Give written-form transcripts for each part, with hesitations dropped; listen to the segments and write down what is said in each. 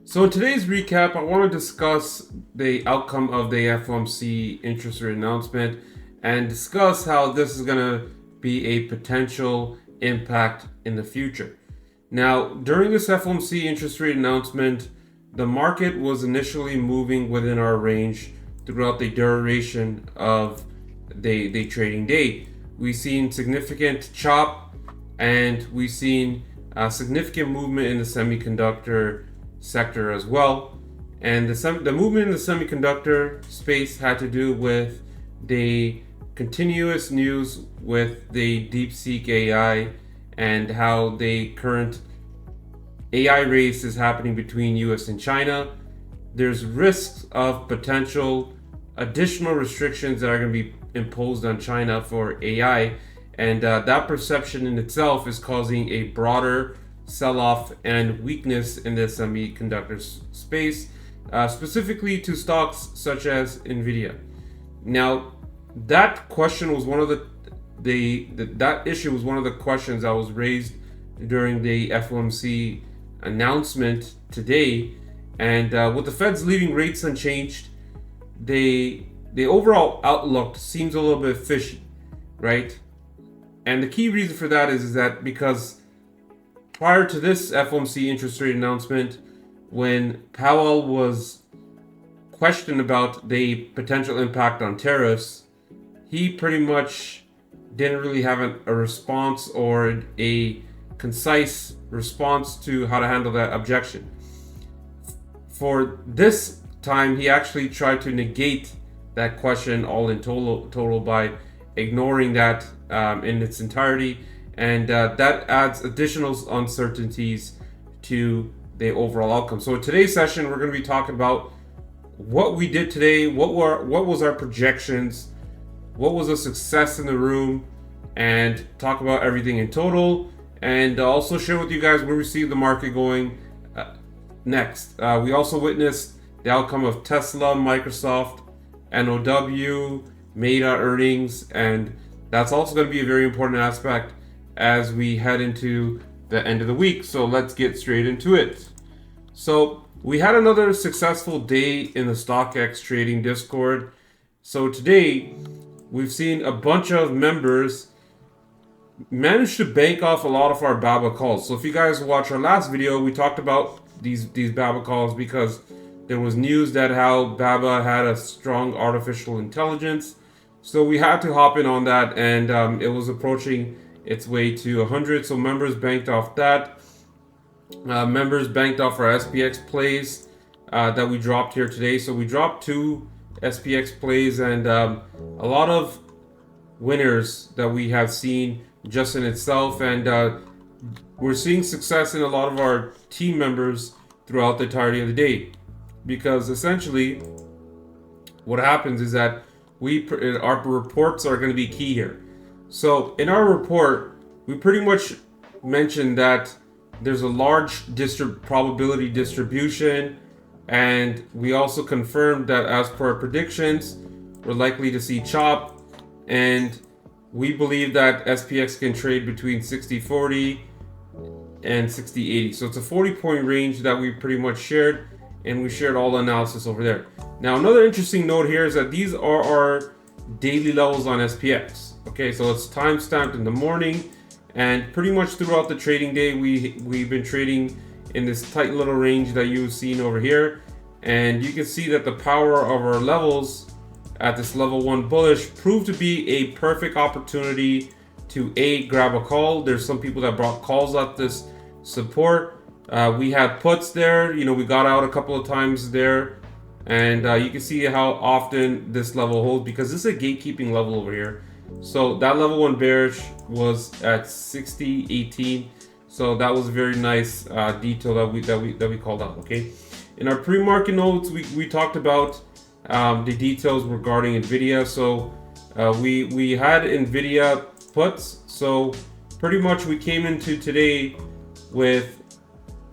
So in today's recap, I want to discuss the outcome of the FOMC interest rate announcement and discuss how this is going to be a potential impact in the future. Now, during this FOMC interest rate announcement, the market was initially moving within our range throughout the duration of the trading day. We've seen significant chop and we've seen significant movement in the semiconductor sector as well. And the movement in the semiconductor space had to do with the continuous news with the DeepSeek AI and how the current AI race is happening between US and China. There's risks of potential additional restrictions that are going to be imposed on China for AI, and that perception in itself is causing a broader sell-off and weakness in the semiconductor space, specifically to stocks such as NVDA. Now, that question was one of that issue was one of the questions that was raised during the FOMC announcement today, and with the Fed's leaving rates unchanged, the overall outlook seems a little bit fishy, right? And the key reason for that is that because prior to this FOMC interest rate announcement, when Powell was questioned about the potential impact on tariffs, he pretty much didn't really have a response or a concise response to how to handle that objection. For this time, he actually tried to negate that question all in total by ignoring that in its entirety. And that adds additional uncertainties to the overall outcome. So in today's session, we're going to be talking about what we did today, what was our projections, what was a success in the room, and talk about everything in total. And also share with you guys where we see the market going next. We also witnessed the outcome of Tesla, Microsoft, NOW, Meta earnings, and that's also going to be a very important aspect as we head into the end of the week. So let's get straight into it. So we had another successful day in the StockX trading Discord. So today we've seen a bunch of members manage to bank off a lot of our BABA calls. So if you guys watch our last video, we talked about these BABA calls because there was news that how BABA had a strong artificial intelligence. So we had to hop in on that, and it was approaching its way to 100. So members banked off that. Members banked off our SPX plays that we dropped here today. So we dropped 2 SPX plays and a lot of winners that we have seen just in itself. And we're seeing success in a lot of our team members throughout the entirety of the day. Because essentially what happens is that our reports are going to be key here. So in our report, we pretty much mentioned that there's a large probability distribution, and we also confirmed that as per our predictions, we're likely to see chop, and we believe that SPX can trade between 60-40 and 60-80. So it's a 40-point range that we pretty much shared, and we shared all the analysis over there. Now, another interesting note here is that these are our daily levels on SPX. Okay, so it's time stamped in the morning, and pretty much throughout the trading day, we've been trading in this tight little range that you've seen over here, and you can see that the power of our levels at this level 1 bullish proved to be a perfect opportunity to grab a call. There's some people that brought calls at this support. We had puts there, we got out a couple of times there, and you can see how often this level holds because this is a gatekeeping level over here. So that level 1 bearish was at 60.18. So that was a very nice detail that we called out. Okay, in our pre-market notes, we talked about the details regarding NVIDIA. So we had NVIDIA puts. So pretty much we came into today with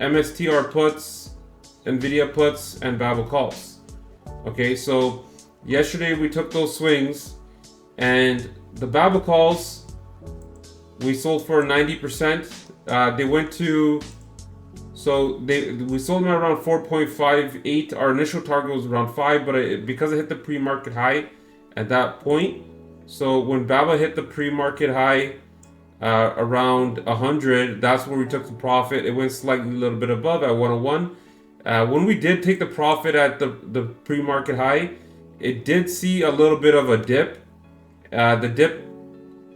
MSTR puts, NVIDIA puts, and BABA calls. Okay, so yesterday we took those swings, and the BABA calls we sold for 90%. They went to So we sold them at around 4.58. Our initial target was around 5, but because it hit the pre-market high at that point. So when BABA hit the pre-market high around 100, that's where we took the profit. It went slightly a little bit above at 101. When we did take the profit at the pre-market high, it did see a little bit of a dip. The dip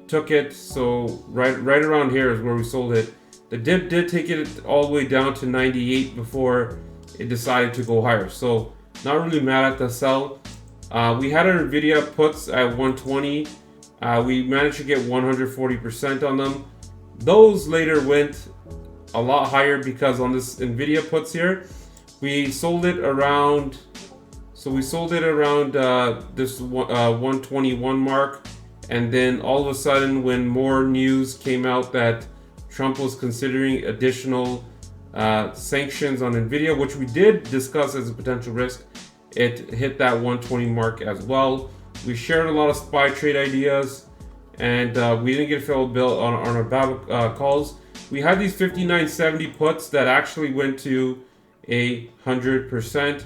took it, so right around here is where we sold it. The dip did take it all the way down to 98 before it decided to go higher. So not really mad at the sell. We had our NVIDIA puts at 120. We managed to get 140% on them. Those later went a lot higher because on this NVIDIA puts here, we sold it around. So we sold it around this 121 mark, and then all of a sudden, when more news came out that Trump was considering additional sanctions on NVIDIA, which we did discuss as a potential risk, it hit that 120 mark as well. We shared a lot of SPY trade ideas, and we didn't get filled bill on our BABA calls. We had these 59.70 puts that actually went to 100%,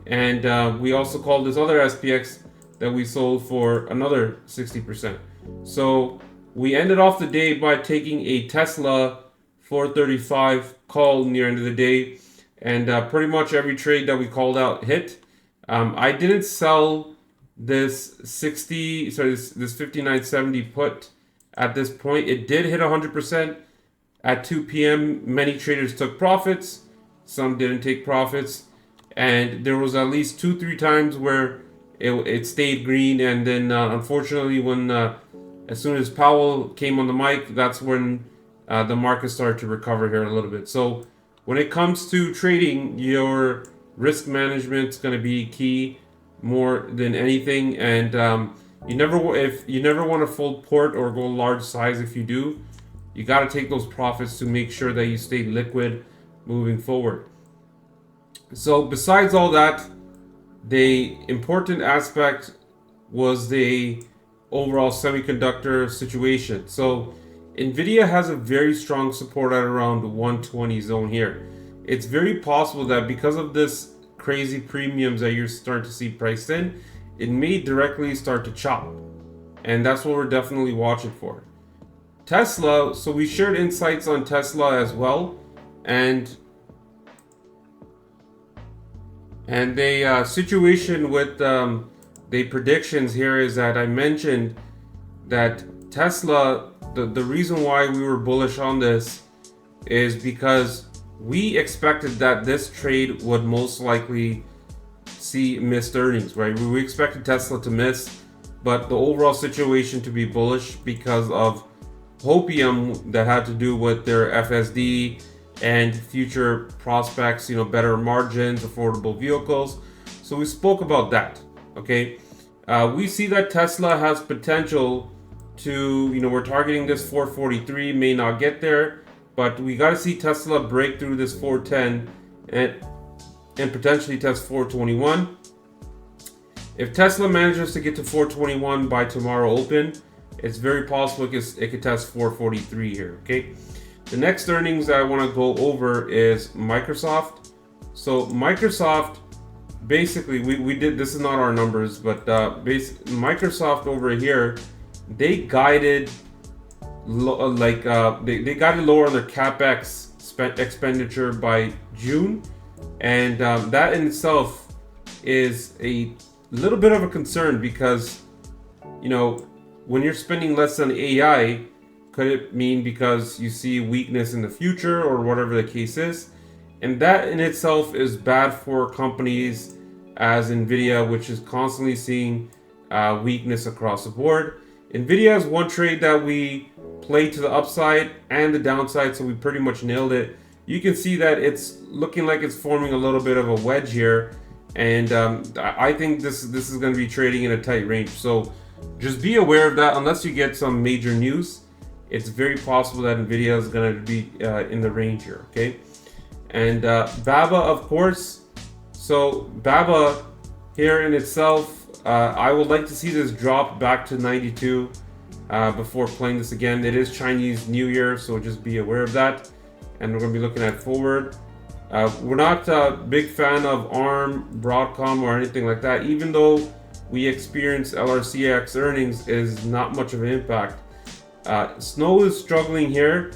and we also called this other SPX that we sold for another 60%. So we ended off the day by taking a Tesla 435 call near end of the day, and pretty much every trade that we called out hit. I didn't sell this 59.70 put at this point. It did hit 100% at 2 p.m. Many traders took profits, some didn't take profits, and there was at least 2-3 times where it stayed green, and then unfortunately when as soon as Powell came on the mic, that's when the market started to recover here a little bit. So when it comes to trading, your risk management is going to be key more than anything, and you never want to full port or go large size. If you do, you got to take those profits to make sure that you stay liquid moving forward. So besides all that, the important aspect was the overall semiconductor situation. So NVIDIA has a very strong support at around the 120 zone here. It's very possible that because of this crazy premiums that you're starting to see priced in, it may directly start to chop. And that's what we're definitely watching for. Tesla, so we shared insights on Tesla as well. And the situation with the predictions here is that I mentioned that Tesla, the reason why we were bullish on this is because we expected that this trade would most likely see missed earnings, right? We expected Tesla to miss, but the overall situation to be bullish because of hopium that had to do with their FSD and future prospects, better margins, affordable vehicles. So we spoke about that, okay? We see that Tesla has potential to, we're targeting this 443, may not get there, but we got to see Tesla break through this 410 and potentially test 421. If Tesla manages to get to 421 by tomorrow open, it's very possible it could test 443 here, okay? The next earnings that I want to go over is Microsoft. So Microsoft, basically, we did, this is not our numbers, but Microsoft over here, they guided they guided lower on their CapEx expenditure by June, and that in itself is a little bit of a concern because, when you're spending less on AI, could it mean because you see weakness in the future or whatever the case is? And that in itself is bad for companies as NVIDIA, which is constantly seeing weakness across the board. NVIDIA is one trade that we played to the upside and the downside, so we pretty much nailed it. You can see that it's looking like it's forming a little bit of a wedge here, and I think this is going to be trading in a tight range. So just be aware of that. Unless you get some major news, it's very possible that NVIDIA is going to be in the range here, okay? And BABA, of course. So BABA here in itself, I would like to see this drop back to 92 before playing this again. It is Chinese New Year, so just be aware of that. And we're going to be looking at forward. We're not a big fan of ARM, Broadcom, or anything like that. Even though we experienced LRCX earnings, is not much of an impact. Snow is struggling here.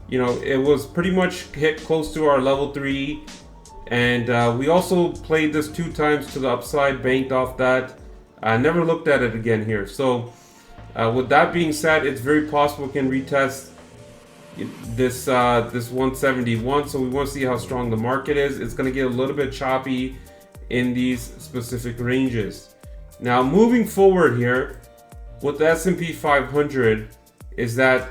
You know, it was pretty much hit close to our level 3, and we also played this 2 times to the upside, banked off that. I never looked at it again here. So with that being said, it's very possible we can retest this 171. So we want to see how strong the market is. It's going to get a little bit choppy in these specific ranges. Now moving forward here with the S&P 500 is that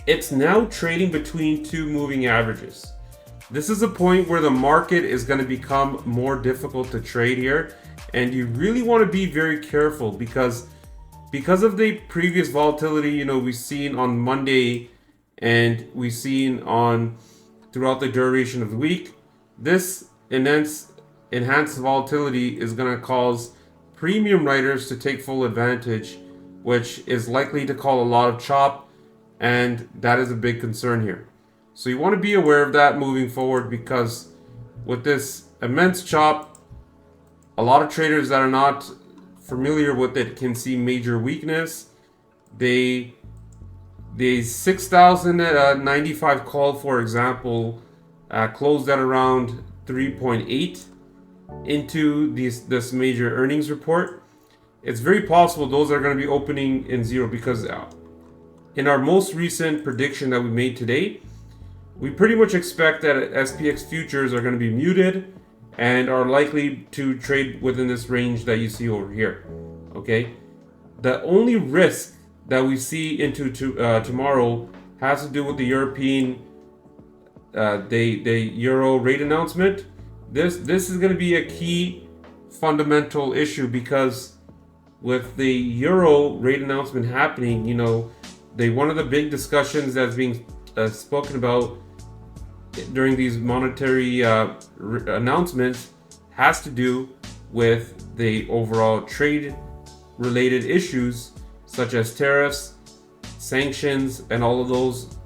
it's now trading between 2 moving averages. This is a point where the market is going to become more difficult to trade here, and you really want to be very careful because of the previous volatility, you know, we've seen on Monday and we've seen on throughout the duration of the week. This enhanced volatility is going to cause premium writers to take full advantage, which is likely to call a lot of chop, and that is a big concern here. So you want to be aware of that moving forward, because with this immense chop, a lot of traders that are not familiar with it can see major weakness. The 6,095 call, for example, closed at around 3.8 into this major earnings report. It's very possible those are going to be opening in zero, because in our most recent prediction that we made today, we pretty much expect that SPX futures are going to be muted and are likely to trade within this range that you see over here. Okay, the only risk that we see into tomorrow has to do with the European the Euro rate announcement. This is going to be a key fundamental issue, because with the Euro rate announcement happening, you know, one of the big discussions that's being spoken about during these monetary announcements has to do with the overall trade related issues such as tariffs, sanctions, and all of those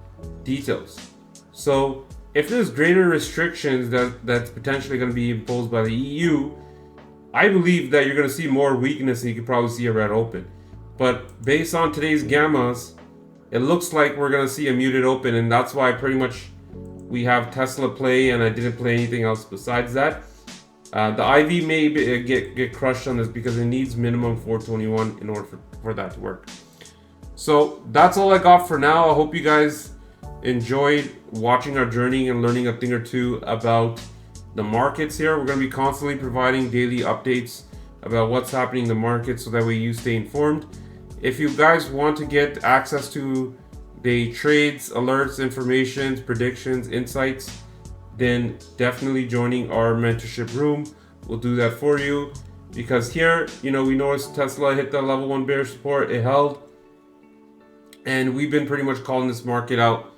details. So if there's greater restrictions that's potentially going to be imposed by the EU, I believe that you're going to see more weakness, and you could probably see a red open. But based on today's gammas, it looks like we're going to see a muted open, and that's why pretty much we have Tesla play, and I didn't play anything else besides that. The IV may get crushed on this because it needs minimum 421 in order for that to work. So that's all I got for now. I hope you guys enjoyed watching our journey and learning a thing or two about the markets here. We're going to be constantly providing daily updates about what's happening in the market, so that way you stay informed. If you guys want to get access to the trades, alerts, information, predictions, insights, then definitely joining our mentorship room will do that for you. Because here, you know, we noticed Tesla hit the level 1 bear support, it held, and we've been pretty much calling this market out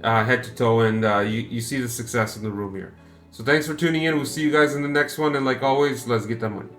head to toe, and you see the success in the room here. So thanks for tuning in. We'll see you guys in the next one, and like always, let's get that money.